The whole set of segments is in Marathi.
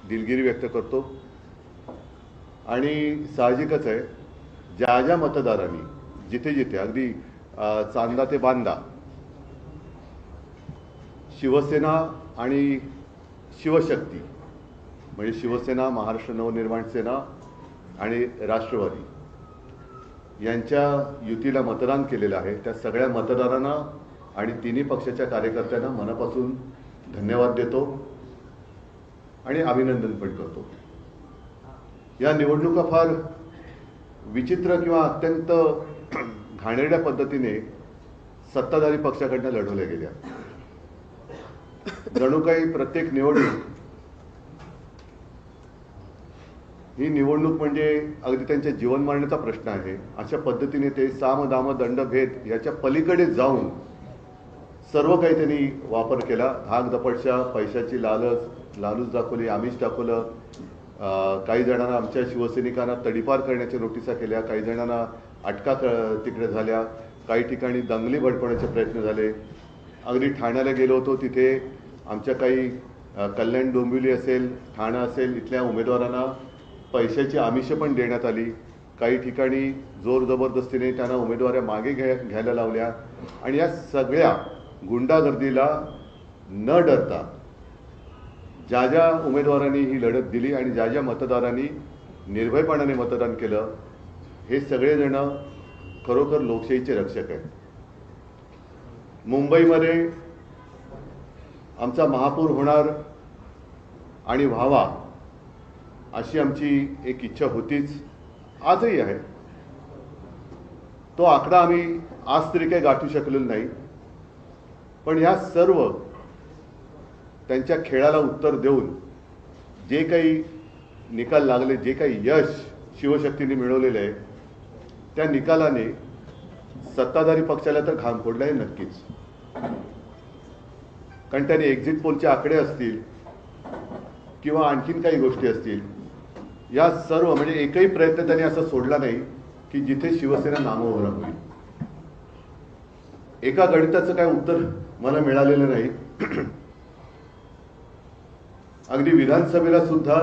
दिलगिरी व्यक्त करतो आणि साहजिकच आहे ज्या ज्या मतदारांनी जिथे जिथे अगदी चांदा ते बांदा शिवसेना आणि शिवशक्ती म्हणजे शिवसेना, महाराष्ट्र नवनिर्माण सेना आणि राष्ट्रवादी यांच्या युतीला मतदान केलेलं आहे त्या सगळ्या मतदारांना आणि तिन्ही पक्षाच्या कार्यकर्त्यांना मनापासून धन्यवाद देतो आणि अभिनंदन पण करतो। या निवडणुका फार विचित्र किंवा अत्यंत घाणेरड्या पद्धतीने सत्ताधारी पक्षाकडनं लढवल्या गेल्या। जणू काही प्रत्येक निवडणूक ही निवडणूक म्हणजे अगदी त्यांच्या जीवन मरणाचा प्रश्न आहे अशा पद्धतीने ते साम दाम दंड भेद याच्या पलीकडे जाऊन सर्व काही त्यांनी वापर केला। धाक दपटशा, पैशाची लालूच दाखवली, आमिष दाखवलं। काही जणांना आमच्या शिवसैनिकांना तडीपार करण्याच्या नोटिसा केल्या, काही जणांना अटका तिकडे झाल्या, काही ठिकाणी दंगली भडकवण्याचे प्रयत्न झाले। अगदी ठाण्याला गेलो होतो, तिथे आमच्या काही कल्याण डोंबिवली असेल, ठाणा असेल इथल्या उमेदवारांना पैशाची आमिष पण देण्यात आली। काही ठिकाणी जोर जबरदस्तीने त्यांना उमेदवाऱ्या मागे घ्यायला लावल्या आणि या सगळ्या गुंडागर्दीला न डरता ज्या ज्या उमेदवारांनी ही लढत दिली आणि ज्या ज्या मतदारांनी निर्भयपणाने मतदान केलं हे सगळेजण खरोखर लोकशाहीचे रक्षक आहेत। मुंबईमध्ये आमचा महापौर होणार आणि व्हावा अशी आमची एक इच्छा होतीच, आजही आहे। तो आकडा आम्ही आज तरी काही गाठू शकलेलो नाही, पण या सर्व त्यांच्या खेळाला उत्तर देऊन जे काही निकाल लागले, जे काही यश शिवशक्तीने मिळवलेले आहे त्या निकालाने सत्ताधारी पक्षाला तर घाम फोडला आहे नक्कीच। कारण त्याने एक्झिट पोलचे आकडे असतील किंवा आणखीन काही गोष्टी असतील, या सर्व म्हणजे एकही प्रयत्न त्यांनी असा सोडला नाही की जिथे शिवसेना नामोहरम होईल। एका गणिताचं काय उत्तर मला मिळालेलं नाही। अगदी विधानसभेला सुद्धा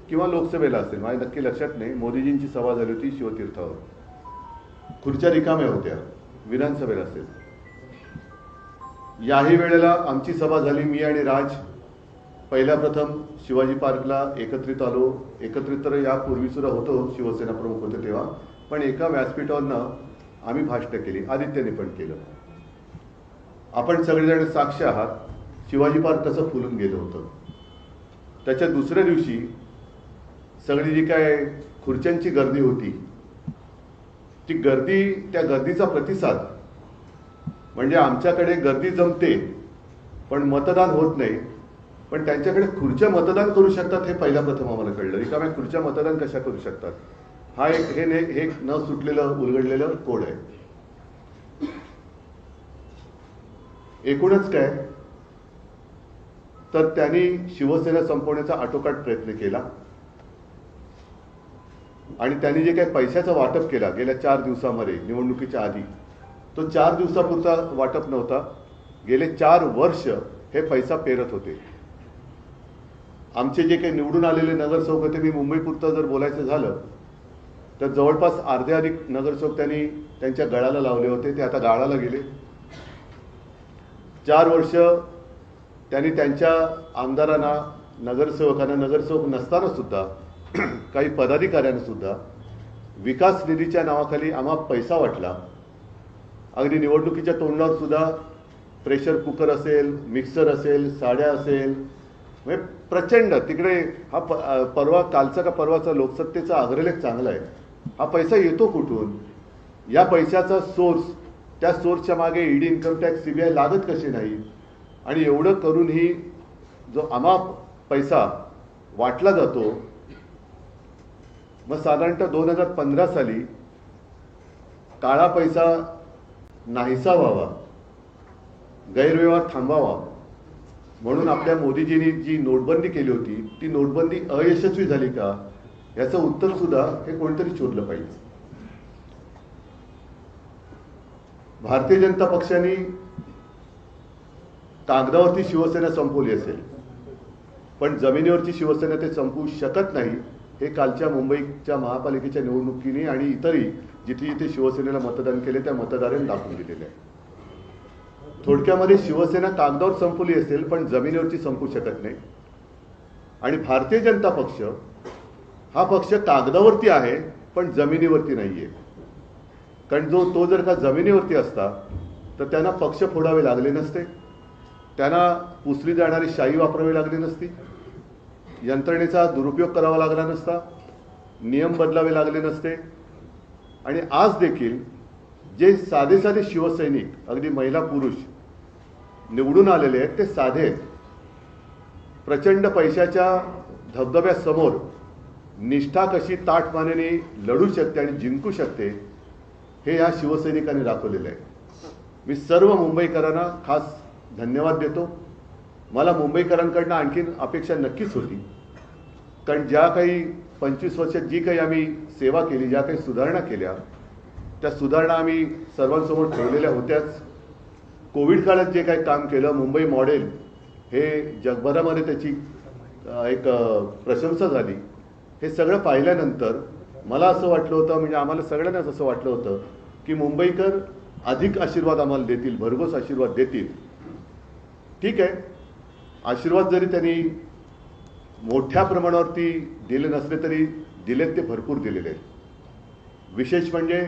किंवा लोकसभेला असेल, माझ्या नक्की लक्षात नाही, मोदीजींची सभा झाली होती शिवतीर्थावर, खुर्च्या रिकाम्या होत्या। विधानसभेला असेल, याही वेळेला आमची सभा झाली, मी आणि राज पहिल्या प्रथम शिवाजी पार्कला एकत्रित आलो। एकत्रित तर यापूर्वी सुद्धा होतो, शिवसेना प्रमुख होते तेव्हा, पण एका व्यासपीठावरनं आम्ही भाषण केली, आदित्यने पण केलं। आपण सगळेजण साक्ष आहात शिवाजी पार्क कसं फुलून गेलं होतं। त्याच्या दुसऱ्या दिवशी सगळी जी काय खुर्च्यांची गर्दी होती ती गर्दी, त्या गर्दीचा प्रतिसाद म्हणजे आमच्याकडे गर्दी जमते पण मतदान होत नाही, पण त्यांच्याकडे खुर्च्या मतदान करू शकतात हे पहिल्या प्रथम आम्हाला कळलं। रिकाम्या खुर्च्या मतदान कशा करू शकतात, हा एक न सुटलेलं उलगडलेलं कोड आहे। एकूणच काय तर त्यांनी शिवसेना संपवण्याचा आटोकाट प्रयत्न केला आणि त्यांनी जे काही पैशाचं वाटप केला गेल्या 4 दिवसामध्ये निवडणुकीच्या आधी, तो 4 दिवसापुरता वाटप नव्हता, गेले 4 वर्ष हे पैसा पेरत होते। आमचे जे काही निवडून आलेले नगरसेवक होते, मी मुंबईपुरतं जर बोलायचं झालं तर जवळपास अर्ध्याधिक नगरसेवक त्यांनी त्यांच्या गळाला लावले होते, ते आता गाळाला गेले। 4 वर्ष त्यांनी त्यांच्या आमदारांना, नगरसेवकांना, नगरसेवक नसताना सुद्धा काही पदाधिकाऱ्यांना सुद्धा विकास निधीच्या नावाखाली आम्हा पैसा वाटला। अगदी निवडणुकीच्या तोंडावर सुद्धा प्रेशर कुकर असेल, मिक्सर असेल, साड्या असेल, म्हणजे प्रचंड तिकडे हा कालचा का परवाचा लोकसत्तेचा अग्रलेख चांगला आहे। हा पैसा येतो कुठून, या पैशाचा सोर्स, त्या सोर्सच्या मागे ईडी, इन्कम टॅक्स, सीबीआय लागत कशी नाही, आणि एवढं करूनही जो अमाप पैसा वाटला जातो, मग साधारणतः 2015 साली काळा पैसा नाहीसा व्हावा, गैरव्यवहार थांबावा म्हणून आपल्या मोदीजींनी जी नोटबंदी केली होती ती नोटबंदी अयशस्वी झाली का, याचं उत्तर सुद्धा हे कोणीतरी शोधलं पाहिजे। भारतीय जनता पक्षाने कागदावरती शिवसेना संपवली असेल, पण जमिनीवरची शिवसेना ते संपवू शकत नाही, हे कालच्या मुंबईच्या महापालिकेच्या निवडणुकीने आणि इतरही जिथे जिथे शिवसेनेला मतदान केले त्या मतदारांनी दाखवून दिलेले आहे. थोडक्यामध्ये शिवसेना कागदावर संपवली असेल पण जमिनीवरची संपू शकत नाही. आणि भारतीय जनता पक्ष हा पक्ष कागदावरती आहे पण जमिनीवरती नाहीये. कारण तो जर का जमिनीवरती असता तर त्यांना पक्ष फोडावे लागले नसते, त्यांना पुसली जाणारी शाही वापरावी लागली नसती, यंत्रणेचा दुरुपयोग करावा लागला नसता, नियम बदलावे लागले नसते. आणि आज देखील जे साधे साधे शिवसैनिक, अगदी महिला पुरुष निवडून आलेले आहेत ते साधे आहेत. प्रचंड पैशाच्या धबधब्यासमोर निष्ठा कशी ताठमानेने लढू शकते आणि जिंकू शकते हे या शिवसैनिकांनी दाखवलेलं आहे. मी सर्व मुंबईकरांना खास धन्यवाद देतो. मला मुंबईकरांकडनं आणखीन अपेक्षा नक्कीच होती, कारण ज्या काही 25 वर्षात जी काही आम्ही सेवा केली, ज्या काही सुधारणा केल्या, त्या सुधारणा आम्ही सर्वांसमोर ठेवलेल्या होत्याच. कोविड काळात जे काही काम केलं, मुंबई मॉडेल हे जगभरामध्ये त्याची एक प्रशंसा झाली. हे सगळं पाहिल्यानंतर मला असं वाटलं होतं, म्हणजे आम्हाला सगळ्यांनाच असं वाटलं होतं की मुंबईकर अधिक आशीर्वाद आम्हाला देतील, भरघोस आशीर्वाद देतील. ठीक आहे, आशीर्वाद जरी त्यांनी मोठ्या प्रमाणावरती दिले नसले तरी दिलेत, ते भरपूर दिलेले आहेत. विशेष म्हणजे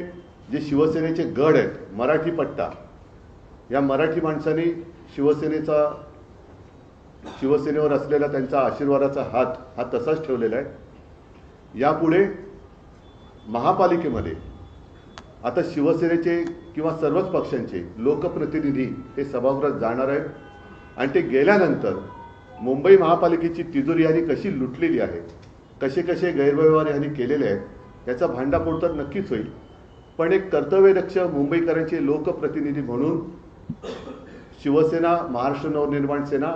जे शिवसेनेचे गड आहेत, मराठी पट्टा, या मराठी माणसांनी शिवसेनेवर असलेला त्यांचा आशीर्वादाचा हात हा तसाच ठेवलेला आहे. यापुढे महापालिकेमध्ये आता शिवसेनेचे किंवा सर्वच पक्षांचे लोकप्रतिनिधी हे सभागृहात जाणार आहेत आणि ते गेल्यानंतर मुंबई महापालिकेची तिजोरी यांनी कशी लुटलेली आहे, कसे कसे गैरव्यवहार यांनी केलेले आहेत याचा भांडाफोड तर नक्कीच होईल. पण एक कर्तव्यदक्ष मुंबईकरांचे लोकप्रतिनिधी म्हणून शिवसेना, महाराष्ट्र नवनिर्माण सेना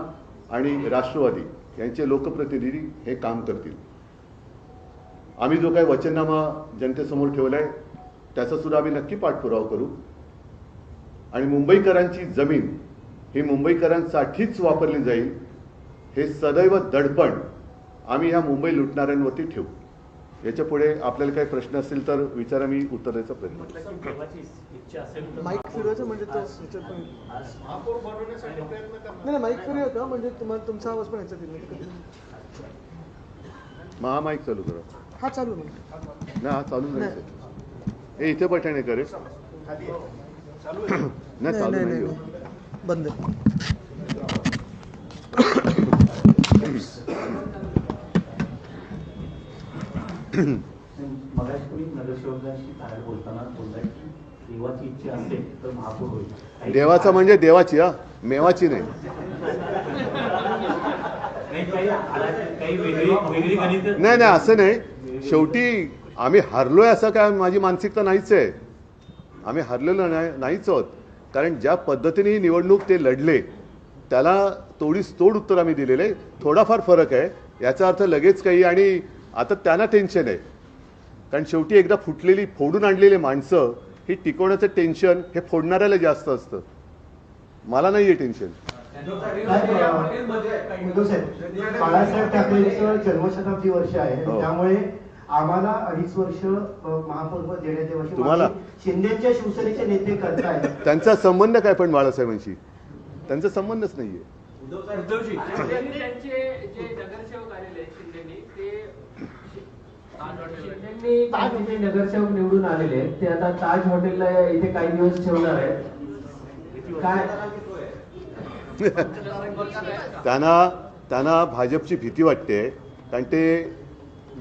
आणि राष्ट्रवादी यांचे लोकप्रतिनिधी हे काम करतील. आम्ही जो काही वचननामा जनतेसमोर ठेवला आहे त्याचा सुद्धा आम्ही नक्की पाठपुरावा करू. आणि मुंबईकरांची जमीन ही मुंबईकरांसाठीच वापरली जाईल हे सदैव दडपण आम्ही ह्या मुंबई लुटणाऱ्यांवरती ठेवू. याच्या पुढे आपल्याला काही प्रश्न असतील तर विचारा, मी उत्तर द्यायचा प्रयत्न करेन. माईक फिरवायचं म्हणजे तो महापौर बनवण्यासाठी प्रयत्न करणार. नाही, माईक फिरवा का म्हणजे तुम्हाला तुमचा आवाज पण याच्यात येईल. हा माईक चालू करा. हा चालू नाही, हा चालू नाही. हे इथे बटणे करे नाही, चालू नाही, बंद. मगाशी नगरसेवकांशी बाहेर बोलताना बोललाय की देवाची इच्छा असेल तर महापौर होईल. देवाचा म्हणजे देवाची, हा मेवाची नाही. नाही नाही, असं नाही. शेवटी आम्ही हारलोय असं काय माझी मानसिकता नाहीच आहे. आम्ही हारलेलो नाहीच आहोत. कारण ज्या पद्धतीने ही निवडणूक ते लढले त्याला तोडीस तोड उत्तर आम्ही दिलेलं आहे. थोडाफार फरक आहे, याचा अर्थ लगेच काही. आणि आता त्यांना टेन्शन आहे, कारण शेवटी एकदा फुटलेली, फोडून आणलेली माणसं ही टिकवण्याचं टेन्शन हे फोडणाऱ्याला जास्त असतं. मला नाही आहे टेन्शन. बाळासाहेब ठाकरेंचं जन्मशताब्दी वर्ष आहे, त्यामुळे आम्हाला 2.5 वर्ष महापौर देण्याच्या वर्षी तुम्हाला शिंदेच्या शिवसेनेचे नेते करतायत. त्यांचा संबंध काय पण बाळासाहेबांशी? त्यांचा संबंधच नाहीये. उद्धवजी त्यांचे जे नगरसेवक आलेले शिंदेनी ते ताज हॉटेल नगरसेवक निवडून आलेले ते आता ताज हॉटेलला इथे काही दिवस ठेवणार आहेत. काय त्यांना भाजपची भीती वाटते, कारण ते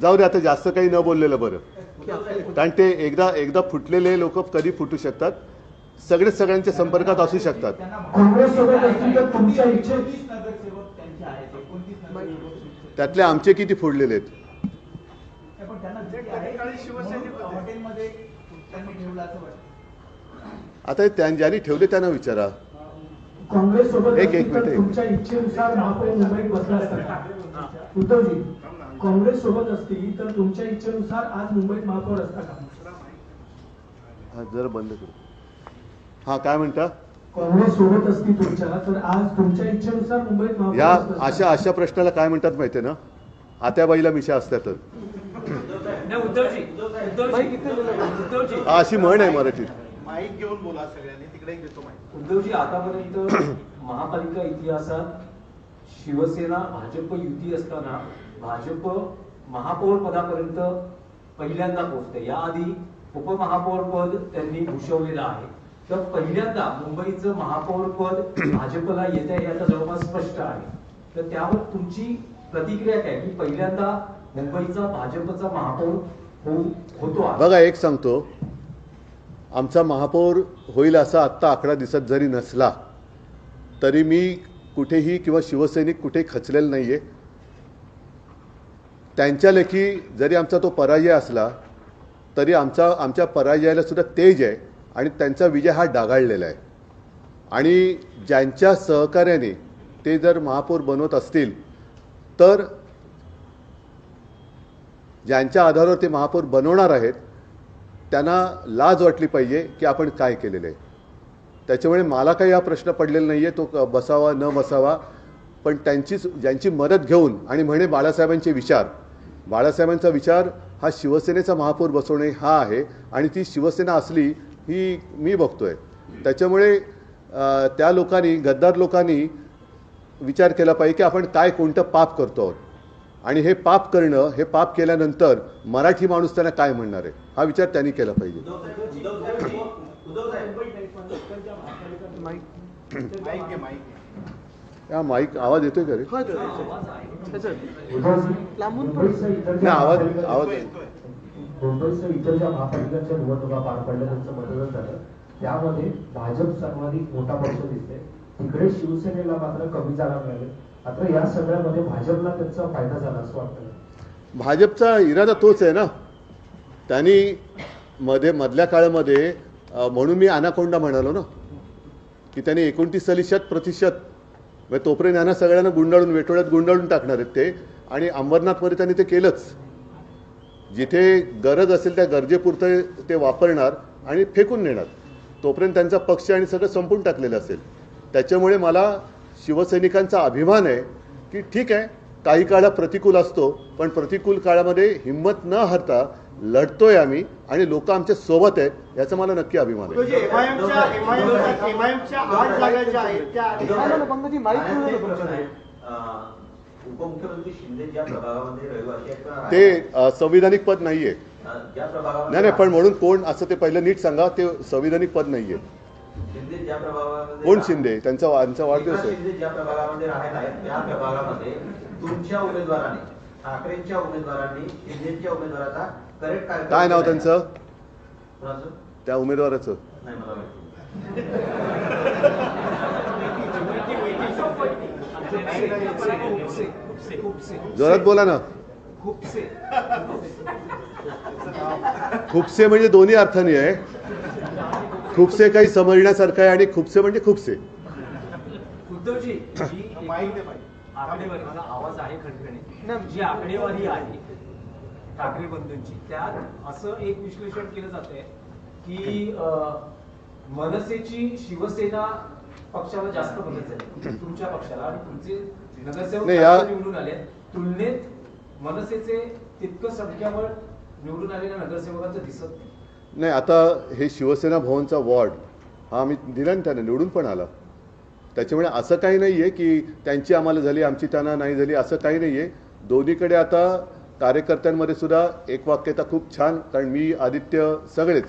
जाऊ दे आता, जास्त काही न बोललेलं बरं. कारण ते एकदा फुटलेले लोक कधी फुटू शकतात, सगळ्यांच्या संपर्कात असू शकतात. त्यातले आमचे किती फोडलेले आहेत? आता ज्यांनी ठेवले त्यांना विचारा. काँग्रेस सोबत एक मिनिट. तुमच्या इच्छेनुसार महापौर मुंबईत बसला असता. उद्धवजी, काँग्रेस सोबत असती तर तुमच्या इच्छेनुसार आज मुंबईत महापौर असता का? हा जरा बंद करू. हा काय म्हणता? काँग्रेस सोबत असती तुमच्या तर आज तुमच्या इच्छेनुसार मुंबईत महापौर या असतं. अशा प्रश्नाला काय म्हणतात माहितीये ना, आत्याबाईला मिशा असतातच. माईक इथे दिलं. उद्धवजी अशी म्हण आहे मराठीत. माईक घेऊन बोला सगळ्यांनी, तिकडे घेतो माईक. उद्धवजी, आतापर्यंत महापालिका इतिहासात शिवसेना भाजप युती असताना भाजप महापौर पदापर्यंत पहिल्यांदा पोहोचते. याआधी उपमहापौर पद त्यांनी भूषवलेलं आहे. तर पहिल्यांदा मुंबईचं महापौर पद भाजपला येत आहे हे आता जवळपास स्पष्ट आहे. तर त्यावर तुमची प्रतिक्रिया काय की पहिल्यांदा मुंबईचा भाजपचा महापौर होतो आहे? बघा, एक सांगतो, आमचा महापौर होईल असा आत्ता आकडा दिसत जरी नसला तरी मी कुठेही किंवा शिवसैनिक कुठेही खचलेलं नाहीये. त्यांच्या लेखी जरी आमचा तो पराजय असला तरी आमच्या पराजयाला सुद्धा तेज आहे आणि त्यांचा विजय हा डागाळलेला आहे. आणि ज्यांच्या सहकार्याने ते जर महापौर बनवत असतील तर ज्यांच्या आधारावर ते महापौर बनवणार आहेत त्यांना लाज वाटली पाहिजे की आपण काय केलेलं आहे. त्याच्यामुळे मला काही हा प्रश्न पडलेला नाही आहे तो बसावा न बसावा, पण ज्यांची मदत घेऊन आणि म्हणे बाळासाहेबांचा विचार हा शिवसेनेचा महापौर बसवणे हा आहे आणि ती शिवसेना असली ही मी बघतोय. त्याच्यामुळे त्या लोकांनी, गद्दार लोकांनी विचार केला पाहिजे की आपण काय कोणतं पाप करतो आहोत आणि हे पाप करणं, हे पाप केल्यानंतर मराठी माणूस त्यांना काय म्हणणार आहे हा विचार त्यांनी केला पाहिजे. माईक घे, माईक घे. या माईक आवाज येतोय का रे? हा तर लांबून नाही, आवाज मुंबईसह इतर ज्या महापालिकांच्या निवडणुका पार पडल्या त्यांचं मतदान झालं त्यामध्ये भाजप सर्वाधिक मोठा पक्ष दिसते. तिकडे शिवसेनेला मात्र कमी जागा मिळाले. मात्र या सगळ्यामध्ये भाजपला त्याचा फायदा झाला असं वाटतं. भाजपचा इरादा तोच आहे ना. त्यांनी मधल्या काळामध्ये म्हणून मी अनाकोंडा म्हणालो ना की त्यांनी 29% म्हणजे तोपर्यंत यांना सगळ्यांना गुंडाळून वेटोळ्यात गुंडाळून टाकणार आहेत ते. आणि अंबरनाथमध्ये त्यांनी ते केलंच. जिथे गरज असेल त्या गरजेपुरतं ते वापरणार आणि फेकून नेणार. तोपर्यंत त्यांचा पक्ष आणि सगळं संपून टाकलेलं असेल. त्याच्यामुळे मला शिवसैनिकांचा अभिमान आहे की ठीक आहे, काही काळा प्रतिकूल असतो पण प्रतिकूल काळामध्ये हिंमत न हरता लढतोय आम्ही आणि लोक आमच्या सोबत आहेत याचा मला नक्की अभिमान आहे. एमआयएमच्या 8 जागा ज्या आहेत त्या पंकजी माईक दिलं. उपमुख्यमंत्री शिंदे ज्या प्रभागामध्ये रहिवासी आहेत ते संविधानिक पद नाहीये. ज्या प्रभागामध्ये नाही पण म्हणून कोण असं ते पहिलं नीट सांगा. ते संविधानिक पद नाहीये. शिंदे ज्या प्रभागामध्ये कोण शिंदे? त्यांचा वाढदिवस आहे. शिंदे ज्या प्रभागामध्ये राहत आहेत त्या प्रभागामध्ये तुमच्या उमेदवाराने, ठाकरेंच्या उमेदवारांनी शिंदेच्या उमेदवाराचा करेक्ट काय नाव त्यांचं? कोणाचं? त्या उमेदवाराचं नाही मला माहिती. जोरात बोला ना. खूपसे म्हणजे दोन्ही अर्थाने आहे. खूपसे काही समजण्यासारखं आहे आणि खूपसे म्हणजे खूपसे. उद्धवजी, जी माईक दे, माईक. आकडेवारी, माझा आवाज आहे खणखणीत, जी आकडेवारी आहे ठाकरे बंधूंची, त्यात असं एक विश्लेषण केलं जात आहे की मनसेची शिवसेना पक्षाला जास्त मदत झाली तुमच्या पक्षाला आणि तुमचे नगरसेवक नाही, जास्त निवडून आले. तुलनेत मनसेचे तितकं संख्याबळ निवडून आलेल्या नगरसेवकांचं दिसत नाही. नाही, आता हे शिवसेना भवनचा वॉर्ड हा आम्ही दिला ना, त्यांना निवडून पण आला. त्याच्यामुळे असं काही नाही आहे की त्यांची आम्हाला झाली आमची त्यांना नाही झाली, असं काही नाही आहे. दोन्हीकडे आता कार्यकर्त्यांमध्ये सुद्धा एक वाक्यता खूप छान, कारण मी आदित्य सगळेच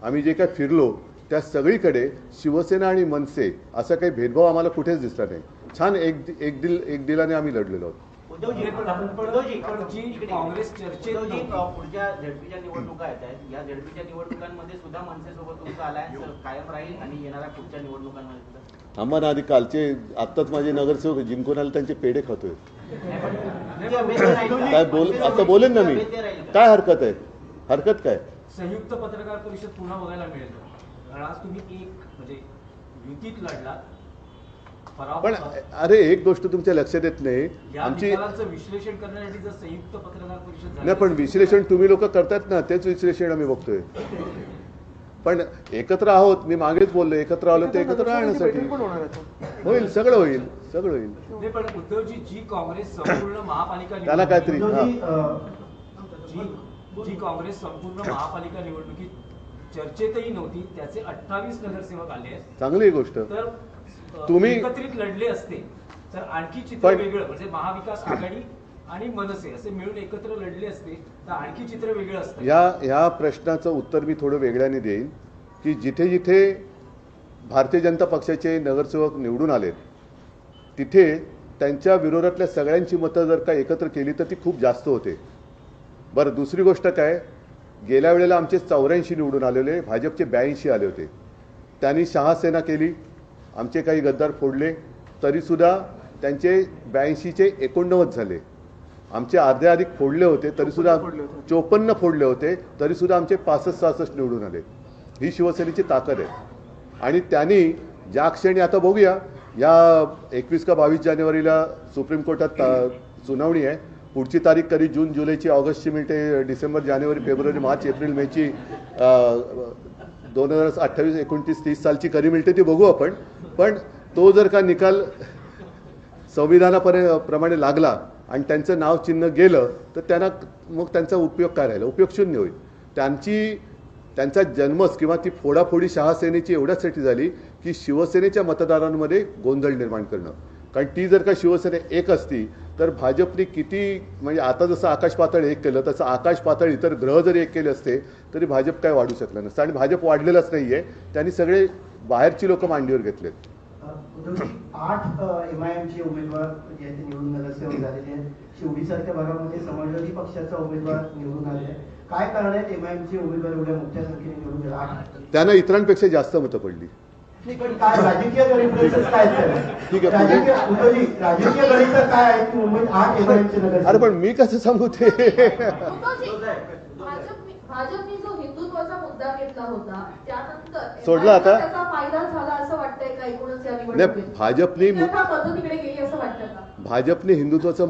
आम्ही जे काय फिरलो त्या सगळीकडे शिवसेना आणि मनसे असा काही भेदभाव आम्हाला कुठेच दिसला नाही. छान एक दिलाने आम्ही लढलेलो आहोत. उद्धवजी, काँग्रेस चर्चेत उद्धवजी, नव्हती. पुढच्या झेडपीच्या निवडणुका येत आहेत. या झेडपीच्या निवडणुकांमध्ये सुद्धा मनसेसोबत तुमचा अलायन्स कायम राहील आणि येणाऱ्या पुढच्या निवडणुकांमध्ये सुद्धा? आम्हाला आधी कालचे आत्ताच माझे नगरसेवक जिंकून आले त्यांचे पेढे खातोय. काय आता बोलेन ना मी. काय हरकत आहे? हरकत काय? संयुक्त पत्रकार परिषद पुन्हा बघायला मिळेल. कारण आज तुम्ही एक म्हणजे युतीत लढलात. पण अरे एक गोष्ट तुमच्या लक्षात येत नाही. या आमची निकालांचं विश्लेषण करण्यासाठी जर संयुक्त पत्रकार परिषद झाली नाही, पण विश्लेषण तुम्ही लोक करतात ना, तेच विश्लेषण आम्ही बघतोय. पण एकत्र आहोत, मी मागेच बोललो, एकत्र आलो ते एकत्र राहण्यासाठी बैठक पण होणार आहे. होईल, सगळं होईल, सगळं होईल. नाही, पण उद्धवजी, जी काँग्रेस संपूर्ण महापालिका त्याला काहीतरी जी काँग्रेस संपूर्ण महापालिका निवडणुकीत चर्चेतही नव्हती, त्याचे 28 नगरसेवक आले आहेत. चांगली गोष्ट. तर तुम्ही एकत्रित लढले असते तर आणखी चित्र पण- वेगळं, म्हणजे महाविकास आघाडी आणि मनसे असे मिळून एकत्र लढले असते तर आणखी चित्र वेगळं असतं. ह्या प्रश्नाचं उत्तर मी थोडं वेगळ्याने देईन की जिथे जिथे भारतीय जनता पक्षाचे नगरसेवक निवडून आलेत तिथे त्यांच्या विरोधातल्या सगळ्यांची मतं जर का एकत्र केली तर ती खूप जास्त होते. बरं, दुसरी गोष्ट काय, गेल्या वेळेला आमचे 84 निवडून आलेले, भाजपचे 82 आले होते. त्यांनी शहासेना केली, आमचे काही गद्दार फोडले, तरीसुद्धा त्यांचे 82चे 89 झाले. आमचे अर्धे अधिक फोडले होते तरीसुद्धा 54 फोडले होते तरीसुद्धा आमचे 65-66 निवडून आले. ही शिवसेनेची ताकद आहे. आणि त्यांनी ज्या क्षणी, आता बघूया, या 21 का 22 जानेवारीला सुप्रीम कोर्टात सुनावणी आहे. पुढची तारीख कधी जून जुलैची, ऑगस्टची मिळते, डिसेंबर जानेवारी फेब्रुवारी मार्च एप्रिल मेची 2028 29 30 सालची कधी मिळते ती बघू आपण. पण तो जर का निकाल संविधानाप्रमाणे लागला आणि त्यांचं नाव चिन्ह गेलं तर त्यांना मग त्यांचा उपयोग काय राहिला? उपयोग शून्य होईल. त्यांचा जन्मच किंवा ती फोडाफोडी शहासेनेची एवढ्यासाठी झाली की शिवसेनेच्या मतदारांमध्ये गोंधळ निर्माण करणं. कारण ती जर का शिवसेना एक असती तर भाजपने किती, म्हणजे आता जसं आकाश पातळ एक केलं तसं आकाश पातळ इतर ग्रह जरी एक केले असते तरी भाजप काय वाढू शकलं नसतं. आणि भाजप वाढलेलंच नाहीये, त्यांनी सगळे बाहेरची लोक मांडीवर घेतलेत. 8 MIMचे उमेदवार जे आहेत ते निवडून नगरसेवक झालेले आहेत. शिवडीसारख्या भागामध्ये समाजवादी पक्षाचा उमेदवार निवडून आले आहेत. काय कारण आहे MIMचे उमेदवार एवढ्या मोठ्या संख्येने निवडून गेले? 8 त्यांना इतरांपेक्षा जास्त मतं पडली. पण काय राजकीय गणित काय ठीक आहे, राजकीय गणित काय आहे की मुंबईत 8 MIMचे नगरसेवक? अरे पण मी कसं सांगू ते? भाजपने जो हिंदुत्वाचा मुद्दा घेतला होता त्यानंतर सोडला आता? त्याचा फायदा झाला असं वाटतंय का एकूणच या नाही, निवडणुकीत? भाजपने पद्धतीकडे गेली असं वाटतं का? भाजपने हिंदुत्वाचा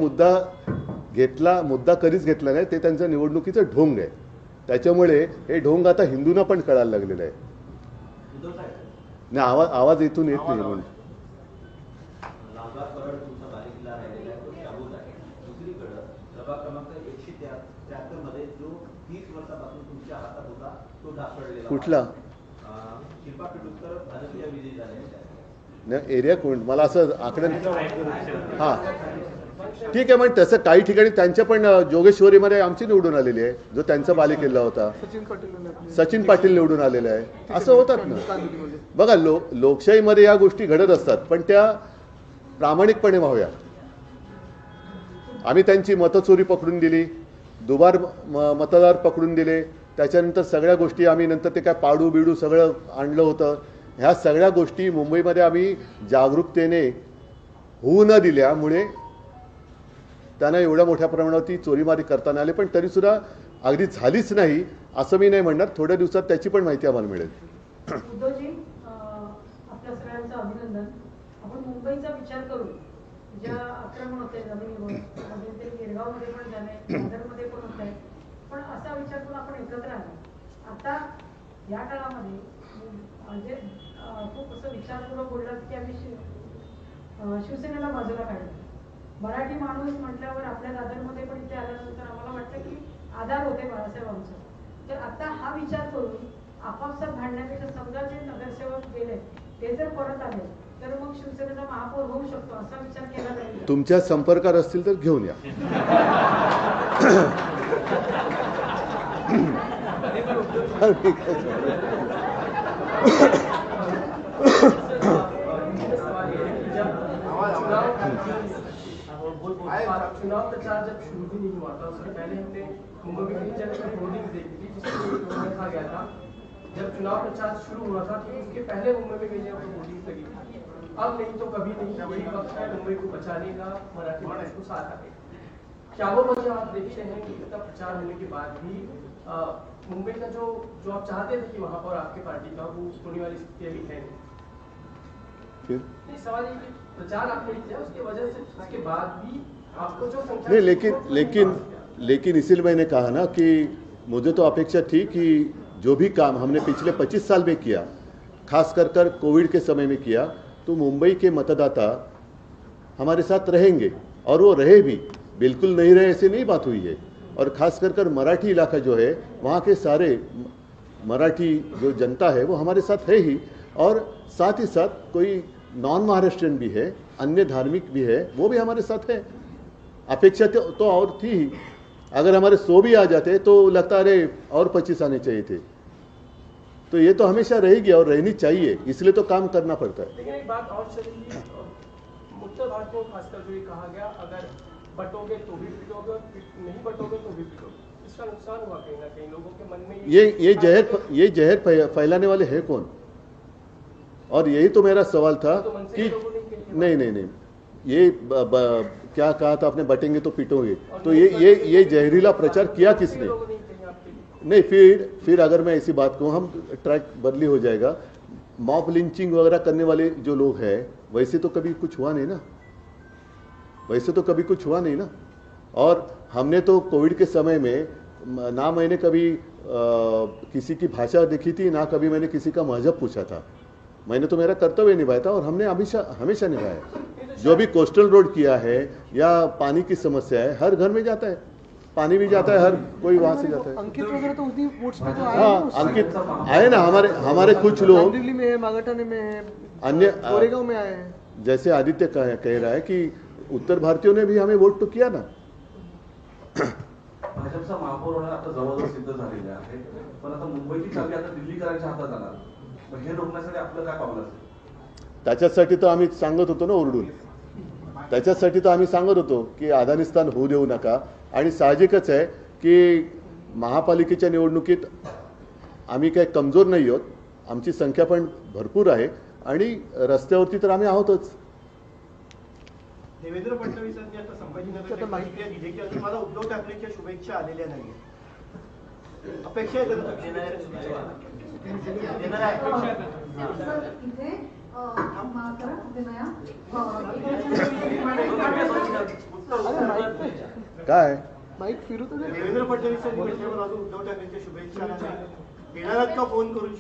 मुद्दा कधीच घेतला नाही. ते त्यांचं निवडणुकीचं ढोंग आहे. त्याच्यामुळे हे ढोंग आता हिंदूंना पण कळायला लागलेलं आहे. नाही, आवाज इथून येत नाही म्हणून. लांबा परळ तुमचा बालेकिल्ला राहिलेला आहे, तो शाबूत आहे. दुसरीकडं प्रभाग क्रमांक 173 मध्ये जो 30 वर्षापासून तुमच्या हातात होता तो ढासळलेला कुठला? शिल्पा पिटुस्कर भाजपच्या विजयी झालेल्या नाही, एरिया कोण, मला असं आकडे. हां, ठीक आहे. मग तसं काही ठिकाणी त्यांच्या पण जोगेश्वरीमध्ये आमची निवडून आलेली आहे, जो त्यांचा बालेकिल्ला होता. सचिन पाटील निवडून आलेले आहे. असं होतात ना. बघा, लोकशाहीमध्ये या गोष्टी घडत असतात, पण त्या प्रामाणिकपणे व्हाव्या. आम्ही त्यांची मतचोरी पकडून दिली, दुबार मतदार पकडून दिले, त्याच्यानंतर सगळ्या गोष्टी आम्ही नंतर ते काय पाडू बिडू सगळं आणलं होतं. ह्या सगळ्या गोष्टी मुंबईमध्ये आम्ही जागरूकतेने होऊ न दिल्यामुळे त्यांना एवढ्या मोठ्या प्रमाणावरती चोरीमारी करताना आले. पण तरीसुद्धा अगदी झालीच नाही असं मी नाही म्हणणार. थोड्या दिवसात त्याची पण माहिती आम्हाला मिळेल. उद्धवजी, आपल्या सगळ्यांचं अभिनंदन. आपण मुंबईचा विचार करू, ज्या आक्रमण होते जमिनीवर, ते गिरगावमध्ये पण झाले, दादरमध्ये पण होत आहे, पण असा विचार करून आपण एकत्र आलो. आता या काळामध्ये म्हणजे खूप असं विचारपूर्वक बोललात की आम्ही शिवसेनेला बाजूला काढलं. मराठी माणूस म्हटल्यावर आपल्या दादरमध्ये पण इथे आल्यानंतर आम्हाला वाटतं की आधार होते बाळासाहेबांचं. तर आता हा विचार करून आपापसात भांडण्यापेक्षा समजा जे नगरसेवक गेले ते जर परत आले तर मग शिवसेनेचा महापौर होऊ शकतो असा विचार केला जाईल. तुमच्या संपर्कात असतील तर घेऊन या. चुनाव प्रचार जब शुरू भी नहीं हुआ था उसके पहले हमने मुंबई में कई जगह होर्डिंग देखी थी जिसमें लिखा गया था जब चुनाव प्रचार शुरू हुआ था कि उसके पहले मुंबई में कई जगह होर्डिंग लगी थी. अब नहीं तो कभी नहीं, यही वक्त है मुंबई को बचाने का, मराठी मानस को साथ आने. क्या वो वजह आप देखते हैं कि इतना प्रचार होने के बाद भी मुंबई का जो आप चाहते थे कि महापौर आपके पार्टी का वो होने वाली स्थिति अभी है नहीं? सवाल ये कि प्रचार आपने किया उसकी वजह से उसके बाद भी आपको जो संख्या नहीं, लेकिन इसीलिए मैंने कहा ना कि मुझे तो अपेक्षा थी कि जो भी काम हमने पिछले 25 साल में किया, खास कर कोविड के समय में किया, तो मुंबई के मतदाता हमारे साथ रहेंगे और वो रहे भी, बिल्कुल नहीं रहे ऐसे नहीं बात हुई है। और खास कर मराठी इलाका जो है, वहाँ के सारे मराठी जो जनता है वो हमारे साथ है ही, और साथ ही साथ कोई नॉन महाराष्ट्रियन भी है, अन्य धार्मिक भी है, वो भी हमारे साथ है। अपेक्षा तो और थी ही, अगर हमारे 100 भी आ जाते तो लगता अरे और 25 आने चाहिए थे। तो ये तो हमेशा रहेगी और रहनी चाहिए, इसलिए तो काम करना पड़ता है। लेकिन एक बात और चली, उत्तर भारत में खासकर जो ये कहा गया, अगर बटोगे तो भी पिटोगे और नहीं बटोगे तो भी पिटोगे, इसका नुकसान हुआ कहीं ना कहीं लोगों के मन में। ये जहर फैलाने वाले हैं कौन? और यही तो मेरा सवाल था कि नहीं, ये क्या कहा था आपने, बटेंगे तो पिटोगे, तो ये जहरीला प्रचार किया किसने? नहीं, फिर अगर मैं ऐसी बात कहूँ, हम ट्रैक बदली हो जाएगा। मॉब लिंचिंग वगैरह करने वाले जो लोग हैं, वैसे तो कभी कुछ हुआ नहीं ना, और हमने तो कोविड के समय में ना मैंने कभी किसी की भाषा देखी थी, ना कभी मैंने किसी का मजहब पूछा था। मैंने तो मेरा कर्तव्य निभाया था और हमने हमेशा निभाया। जो भी कोस्टल रोड किया है या पानी की समस्या है, हर घर में जाता है, पानी भी जाता है, हर कोई वहां से जाता है। अंकित वगैरह तो उसी वोट्स पे तो आए। हाँ, अंकित आए ना, हमारे कुछ लोग दिल्ली में, मागाठाणे में, अन्य गोरेगांव में आए हैं। जैसे आदित्य कह रहा है कि उत्तर भारतीयों ने भी हमें वोट तो किया ना। भाजपचा महापौर होणार आता जवळजवळ सिद्ध झालेले आहे, पण आता मुंबईची चावी आता दिल्लीकरांच्या हातात जाणार, हे रोखण्यासाठी आपलं काय पावलं असेल? त्याच्यासाठी तर आम्ही सांगत होतो ना ओरडून, त्याच्यासाठी तर आम्ही सांगत होतो की अफगाणिस्तान होऊ देऊ नका। आणि साहजिकच आहे की महापालिकेच्या निवडणुकीत आम्ही काही कमजोर नाही आहोत, आमची संख्या पण भरपूर आहे आणि रस्त्यावरती तर आम्ही आहोतच। देवेंद्र फडणवीसांनी आता संभाजीनगरच्या माहिती दिली की अजून मला उद्धव ठाकरेंच्या शुभेच्छा आलेल्या नाही, अपेक्षा आहे सर, इथे काय माईक फिरू तर देवेंद्र फडणवीसांनी म्हटल्यावर अजून उद्धव ठाकरेंच्या शुभेच्छा नाही, येणारात का फोन करून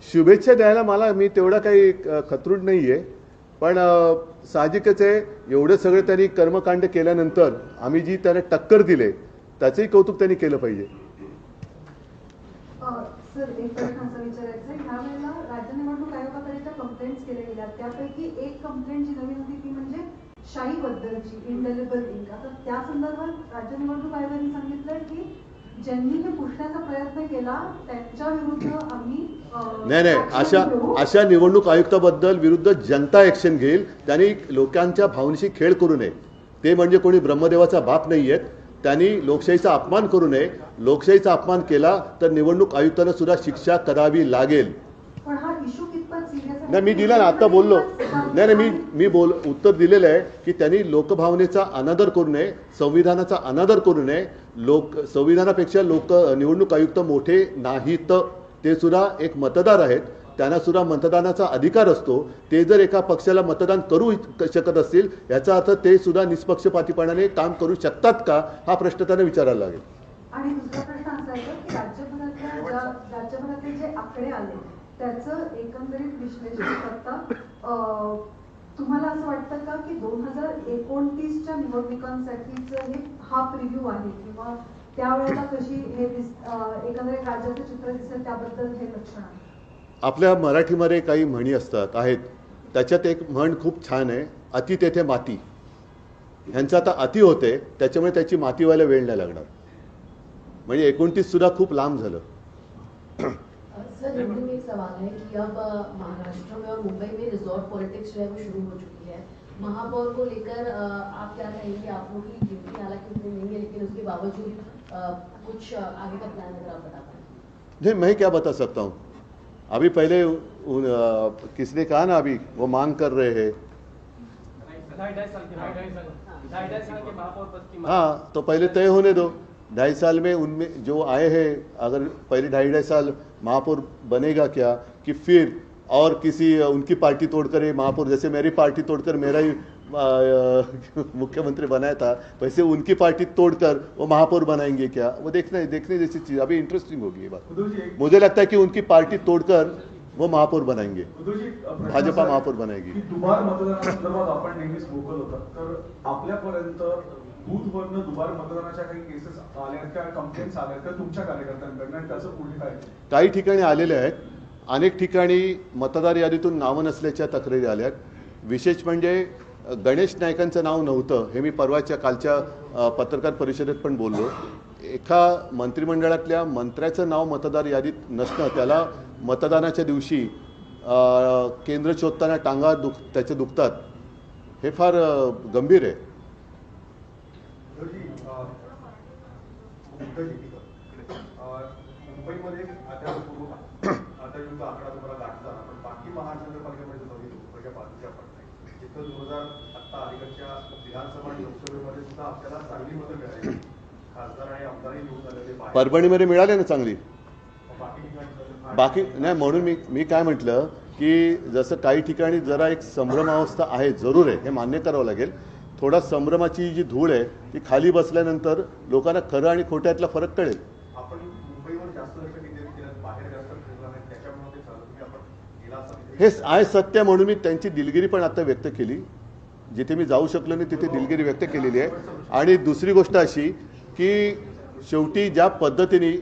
शुभेच्छा द्यायला मला मी तेवढा काही खतरूड नाहीये, पण साहजिकच आहे एवढे सगळे त्यांनी कर्मकांड केल्यानंतर आम्ही जी त्याला टक्कर दिले त्याचंही कौतुक त्यांनी केलं पाहिजे। सर, एक प्रश्न असा विचारायचा आहे, ह्या वेळेला राज्य निवडणूक आयोगाकडे ज्या कंप्लेंट्स केल्या गेल्या त्यापैकी एक कंप्लेंट जी नवीन होती ती म्हणजे शाही बद्दलची, इंडेलिबल इंक। आता त्या संदर्भात राज्य निवडणूक आयोगाने सांगितलंय की ज्यांनी हे पुसण्याचा प्रयत्न केला त्यांच्या विरुद्ध आम्ही नाही, अशा निवडणूक आयुक्ताबद्दल विरुद्ध जनता ऍक्शन घेईल। त्यांनी लोकांच्या भावनेशी खेळ करू नये, ते म्हणजे कोणी ब्रह्मदेवाचा बाप नाहीयेत, त्यांनी लोकशाहीचा अपमान करू नये। लोकशाहीचा अपमान केला तर निवडणूक आयुक्तांना सुद्धा शिक्षा करावी लागेल। पण हा इशू कितपत सिरियस आहे? नाही, मी दिला ना, आता बोललो नाही, मी उत्तर दिलेलं आहे की त्यांनी लोकभावनेचा अनादर करू नये, संविधानाचा अनादर करू नये। संविधानापेक्षा निवडणूक आयुक्त मोठे नाहीत, ते सुद्धा एक मतदार आहेत, त्यांना सुद्धा मतदानाचा अधिकार असतो। ते जर एका पक्षाला मतदान करू शकत असतील याचा अर्थ ते सुद्धा निष्पक्षपातीपणाने काम करू शकतात का, हा प्रश्न त्यांना विचारायला लागेल। आणि दुसरा प्रश्न असा आहे की राज्यभरातले जे आकडे आले त्याचं एकंदरीत विश्लेषण करता तुम्हाला असं वाटतं का की 2029च्या निवडणुकांसाठीचं हा प्रिव्ह्यू आहे किंवा त्यावेळेला कशी हे एकंदरीत राज्याचं चित्र दिसेल त्याबद्दल हे लक्षण आहे? आपल्या मराठीमध्ये काही म्हणी आहेत, त्याच्यात एक म्हण खूप छान आहे, अति तेथे माती। ह्यांचा आता अति होते त्याच्यामुळे त्याची माती व्हायला वेळ नाही लागणार, म्हणजे 29 सुद्धा खूप लांब झालं। सर, हिंदी में एक सवाल है कि अब महाराष्ट्र में और मुंबई में रिजॉर्ट पॉलिटिक्स जो है वो शुरू हो चुकी है। महापौर को लेकर आप क्या कहेंगे? आप लोगों की ड्यूटी हालांकि उतनी नहीं है, लेकिन उसके बावजूद कुछ आगे का प्लान अगर आप बता पाएं। नहीं, मैं क्या बता सकता हूँ। अभी पहले किसने कहा ना, अभी वो मांग कर रहे हैं, हाँ, तो पहले तय होने दो। 2.5 साल में उनमें जो आए हैं, अगर पहले 2.5 साल महापौर बनेगा क्या, कि फिर और किसी उनकी पार्टी तोड़कर ये महापौर, जैसे मेरी पार्टी तोड़कर मेरा ही मुख्यमंत्री बनाया था, वैसे उनकी पार्टी तोड़कर वो महापौर बनाएंगे क्या? वो देखने जैसी चीज अभी इंटरेस्टिंग होगी ये बात। मुझे लगता है कि उनकी पार्टी तोड़कर वो महापौर बनाएंगे, भाजपा महापौर बनाएगी। दुबार मतदानासंदर्भात आपण नेहमीच वोकल होता, तर आपल्यापर्यंत बूथवरनं दुबार मतदानाच्या काही केसेस आल्या का, कंप्लेंट्स आल्या का तुमच्या कार्यकर्त्यांकडनं, आणि त्याचं पुढे काय? काही ठिकाणी आलेले आहेत, अनेक ठिकाणी मतदार यादीतून नावं नसल्याच्या तक्रारी आल्या आहेत। विशेष म्हणजे गणेश नाईकांचं नाव नव्हतं, हे मी कालच्या पत्रकार परिषदेत पण बोललो। एका मंत्रिमंडळातल्या मंत्र्याचं नाव मतदार यादीत नसणं, त्याला मतदानाच्या दिवशी केंद्र शोधताना टांगा त्याचे दुखतात, हे फार गंभीर आहे। मुंबईमध्ये आता आकडा तुम्हाला गाठला, पण बाकी महानगरपालिकेमध्ये लोकसंख्या बाजूच्या पडत जिथं 2000 आता अलीकडच्या विधानसभा आणि लोकसभेमध्ये सुद्धा आपल्याला चांगली मतं मिळाली, खासदार आणि आमदारही निवडून आलेले, परभणीमध्ये मिळाले ना चांगली, बाकी ठिकाणी बाकी नाही। म्हणून मी काय म्हटलं की जसं काही ठिकाणी जरा एक संभ्रमावस्था आहे, जरूर आहे, हे मान्य करावं लागेल। थोडा संभ्रमाची जी धूळ आहे ती खाली बसल्यानंतर लोकांना खरं आणि खोट्यातला फरक कळेल। आपण मुंबईवर जास्त लक्ष केंद्रित केलं, बाहेर जास्त फिरला नाही, त्याच्यामुळे ते झालं। तुम्ही आपण गेला हे आहे सत्य, म्हणून मी त्यांची दिलगिरी पण आता व्यक्त केली, जिथे मी जाऊ शकलो नाही तिथे दिलगिरी व्यक्त केलेली आहे। आणि दुसरी गोष्ट अशी की शेवटी ज्या पद्धतीने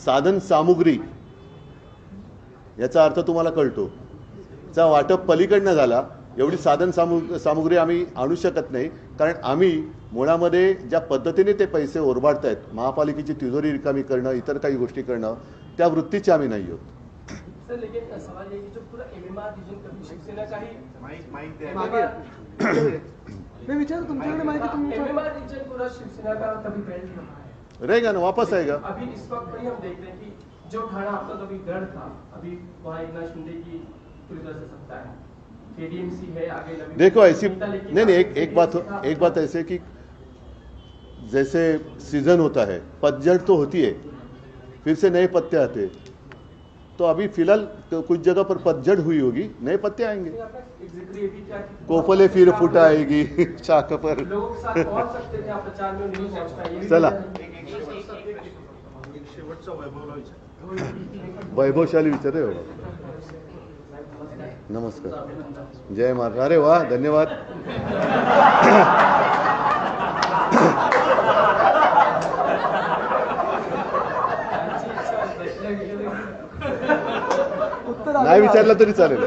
साधन सामुग्री, याचा अर्थ तुम्हाला कळतो, चा वाटप पलीकडनं झाला, एवढी साधन सामुग्री आम्ही आणू शकत नाही, कारण आम्ही मुळामध्ये ज्या पद्धतीने ते पैसे ओरबाडतायत, महापालिकेची तिजोरी रिकामी करणं, इतर काही गोष्टी करणं, त्या वृत्तीचे आम्ही नाही आहोत। सर लेकिन सवाल ये कि जो पूरा एमएमआर रीजन कभी शिवसेना का ही मैं विचार तुमच्याकडे माहिती तुम्ही एमएमआर रीजन पूरा शिवसेना का कभी बेल्ट रहा है, रहेगा ना, वापस आएगा। अभी इस वक्त भी हम देख रहे हैं कि जो ठाणा आपका कभी गढ़ था, अभी वहाँ एकनाथ शिंदे की पूरी तरह से सत्ता है, केडीएमसी है, आगे नवीन देखो ऐसी नहीं एक बात ऐसे कि जैसे सीजन होता है, पतझड़ तो होती है, फिर से नए पत्ते आते हैं, तो अभी फिलहाल कुछ जगह पर पतझड़ हुई होगी, नए पत्ते आएंगे, कोपले फिर फुट आएगी शाख पर। लोगों के साथ पहुंच सकते थे आप प्रचार में, नहीं पहुंच पाए। चला वैभवशाली विचार आहे बाबा। नमस्कार, जय महाराज। अरे वाह, धन्यवाद। नाही विचारलं तरी चालेल,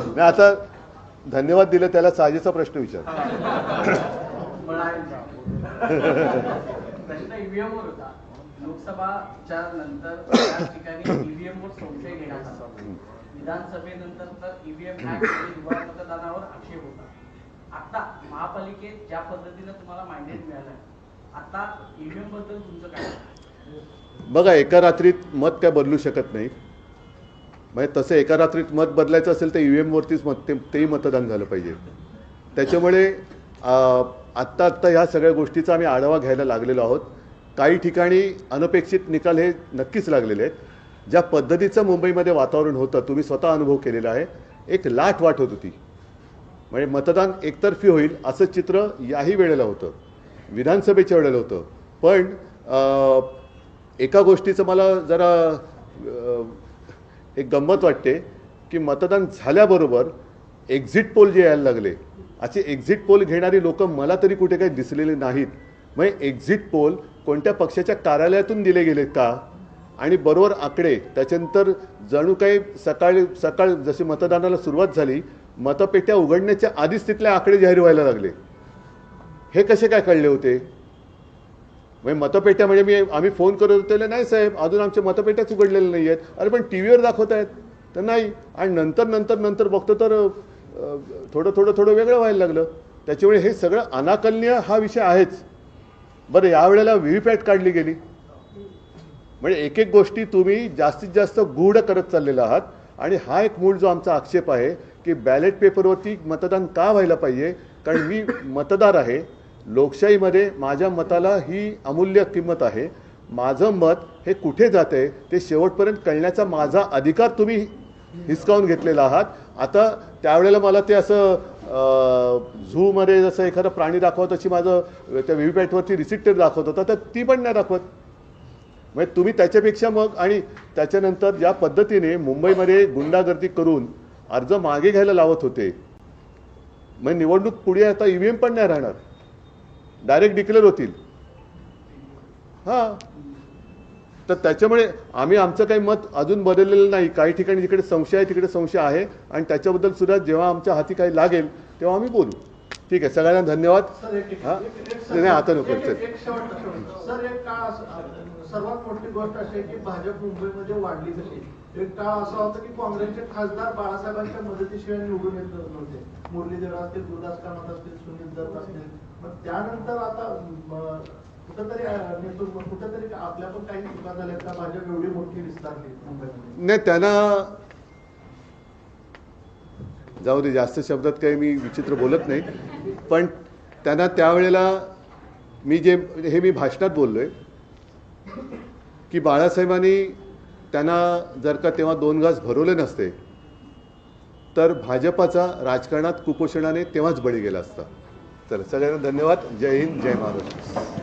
नाही आता धन्यवाद दिले त्याला साजेचा प्रश्न विचार। प्रश्न ईव्हीएम वर होता, लोकसभाच्या नंतर त्याच ठिकाणी ईव्हीएम वर संशय घेण्यात आला, विधानसभेनंतर तर ईव्हीएम दुबार मतदानावर आक्षेप होता। आता महापालिकेत ज्या पद्धतीने तुम्हाला मॅन्डेट मिळालंय, आता ईव्हीएम बद्दल तुमचं काय? बघा, एका रात्रीत मत काय बदलू शकत नाही, म्हणजे तसं एका रात्रीत मत बदलायचं असेल तर ईव्हीएम वरतीच तेही मतदान झालं पाहिजे। त्याच्यामुळे आत्ता ह्या सगळ्या गोष्टीचा आम्ही आढावा घ्यायला लागलेलो आहोत। काही ठिकाणी अनपेक्षित निकाल हे नक्कीच लागलेले आहेत। ज्या पद्धतीचं मुंबईमध्ये वातावरण होतं, तुम्ही स्वतः अनुभव केलेला आहे, एक लाट वाट होत होती, म्हणजे मतदान एकतर्फी होईल असं चित्र याही वेळेला होतं, विधानसभेच्या वेळेला होतं। पण एका गोष्टीचं मला जरा एक गंमत वाटते की मतदान झाल्याबरोबर एक्झिट पोल जे यायला लागले, असे एक्झिट पोल घेणारी लोक मला तरी कुठे काही दिसलेले नाहीत। म्हणजे एक्झिट पोल कोणत्या पक्षाच्या कार्यालयातून दिले गेलेत का, आणि बरोबर आकडे त्याच्यानंतर जणू काही सकाळ जशी मतदानाला सुरुवात झाली, मतपेट्या उघडण्याच्या आधीच तिथले आकडे जाहीर व्हायला लागले। हे कसे काय कळले होते? म्हणजे मतपेट्या म्हणजे आम्ही फोन करत होते, नाही साहेब अजून आमच्या मतपेट्याच उघडलेल्या नाही आहेत। अरे पण टी व्हीवर दाखवत आहेत तर नाही, आणि नंतर बघतो तर थोडं वेगळं व्हायला लागलं। त्याच्यामुळे हे सगळं अनाकलनीय हा विषय आहेच। बरं, यावेळेला व्हीव्हीपॅट काढली गेली, म्हणजे एक गोष्टी तुम्ही जास्तीत जास्त गूढ करत चाललेला आहात, आणि हा एक मूळ जो आमचा आक्षेप आहे की बॅलेट पेपरवरती मतदान का व्हायला पाहिजे, कारण मी मतदार आहे, लोकशाहीमध्ये माझ्या मताला ही अमूल्य किंमत आहे। माझं मत हे कुठे जाते ते शेवटपर्यंत कळण्याचा माझा अधिकार तुम्ही हिसकावून घेतलेला आहात. आता त्यावेळेला मला ते असं झूमध्ये जसं एखादा प्राणी दाखवत तशी माझं त्या व्हीव्हीपॅटवरती रिसिप्ट दाखवत होता, तर ती पण नाही दाखवत. म्हणजे तुम्ही त्याच्यापेक्षा मग आणि त्याच्यानंतर ज्या पद्धतीने मुंबईमध्ये गुंडागर्दी करून अर्ज मागे घ्यायला लावत होते, मग निवडणूक पुढे आता EVM पण नाही राहणार, डायरेक्ट डिक्लेअर होतील. हां, तर त्याच्यामुळे आम्ही आमचं काही मत अजून बदललेलं नाही. काही ठिकाणी जिकडे संशय आहे तिकडे संशय आहे आणि त्याच्याबद्दल सुद्धा जेव्हा आमच्या हाती काही लागेल तेव्हा आम्ही बोलू. ठीक आहे, सगळ्यांना धन्यवाद. हां, नाही आता नको. सर, एक काळ सर्वात मोठी गोष्ट अशी आहे की भाजप मुंबईमध्ये वाढली कशी. एक काळ असा होता की काँग्रेसचे खासदार बाळासाहेबांच्या मदतीशिवाय निवडून येत नव्हते. मुरलीधर असतील, गुरुदास कामत असतील, सुनील दत्त असतील. मग त्यानंतर आता कुठेतरी आपल्या पण काही चुका झाल्या का भाजप एवढी मोठी विस्तारली मुंबईमध्ये? नाही, त्यांना जाऊ दे, जास्त शब्दात काही मी विचित्र बोलत नाही. पण त्यांना त्यावेळेला मी भाषणात बोललोय की बाळासाहेबांनी त्यांना जर का तेव्हा 2 घास भरवले नसते तर भाजपाचा राजकारणात कुपोषणाने तेव्हाच बळी गेला असता. चला, सगळ्यांना धन्यवाद. जय हिंद, जय महाराष्ट्र.